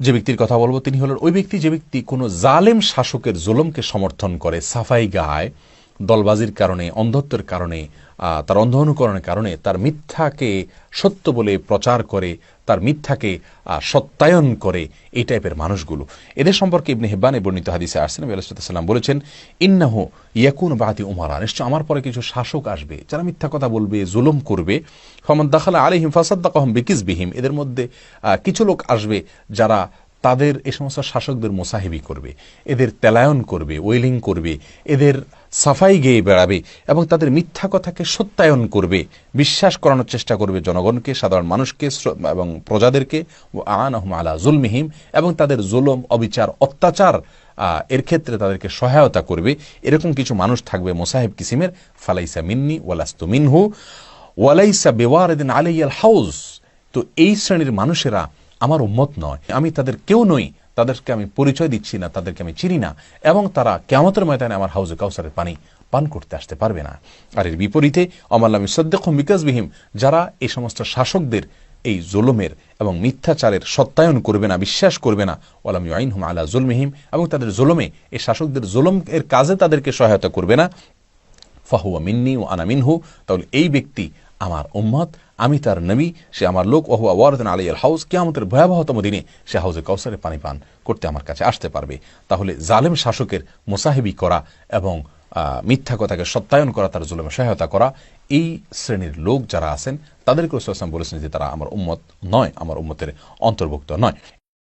যে ব্যক্তির কথা বলবো তিনি হলেন ওই ব্যক্তি যে ব্যক্তি কোনো জালেম শাসকের জুলুমকে সমর্থন করে, সাফাই গায়, দলবাজির কারণে, অন্ধত্বের কারণে, তার অন্ধ অনুকরণের কারণে তার মিথ্যাকে সত্য বলে প্রচার করে, তার মিথ্যাকে সত্যায়ন করে, এই টাইপের মানুষগুলো। এদের সম্পর্কে ইবনে হিব্বানে বর্ণিত হাদিসে আসছেন, নবী আলাইহিস সালাম বলেছেন, ইন্নাহু ইয়াকুন বাদি উমারা, নিশ্চয় আমার পরে কিছু শাসক আসবে যারা মিথ্যা কথা বলবে, জুলুম করবে। ফামান দাখালা আলাইহিম ফাসাদ্দাকাহুম বিকিজবিহিম, এদের মধ্যে কিছু লোক আসবে যারা তাদের এই সমস্ত শাসকদের মোসাহিবি করবে, এদের তেলায়ন করবে, ওয়েলিং করবে, এদের সাফাই গেয়ে বেড়াবে এবং তাদের মিথ্যা কথাকে সত্যায়ন করবে, বিশ্বাস করানোর চেষ্টা করবে জনগণকে, সাধারণ মানুষকে এবং প্রজাদেরকে। ও আনাহুম আলা জুলমিহিম, এবং তাদের জুলুম, অবিচার, অত্যাচার এর ক্ষেত্রে তাদেরকে সহায়তা করবে। এরকম কিছু মানুষ থাকবে মোসাহেব কিসিমের। ফালাইসা মিন্নি ওয়ালাস্তু মিনহু ওয়ালাইসা বিওয়ারিদিন আলাইয়াল হাউজ, তো এই শ্রেণীর মানুষেরা আমার উম্মত নয়, আমি তাদের কেউ নই, তাদেরকে আমি পরিচয় দিচ্ছি না, তাদেরকে আমি চিনি না, এবং তারা কিয়ামতের ময়দানে আমার হাউজে কাউসারের পানি পান করতে আসতে পারবে না। আর এর বিপরীতে আমাল্লাহ ইউসাদ্দিকুহুম বিকাজবিহিম, যারা এই সমস্ত শাসকদের এই জুলুমের এবং মিথ্যাচারের সত্যায়ন করবে না, বিশ্বাস করবে না, ওয়ালাম ইউআইনহুম আলা জুলমিহিম, এবং তাদের জুলুমে, এই শাসকদের জুলুম এর কাজে তাদেরকে সহায়তা করবে না, ফাহুয়া মিন্নি ও আনা মিনহু, তাহলে এই ব্যক্তি আমার উম্মত, আমি তার নবী, সে আমার লোক। ওহুয়া ওয়ারিদুন আলাইয়াল হাউজ, কিয়ামতের ভয়াবহতম দিনে সে হাউজে কাউসারে পানি পান করতে আমার কাছে আসতে পারবে। তাহলে জালেম শাসকের মুসাহিবি করা এবং মিথ্যা কথাকে সত্যায়ন করা, তার জুলুমে সহায়তা করা, এই শ্রেণীর লোক যারা আছেন তাদেরকে রাসূল সাল্লাল্লাহু আলাইহি ওয়াসাল্লাম বলেছেন যে তারা আমার উম্মত নয়, আমার উম্মতের অন্তর্ভুক্ত নয়।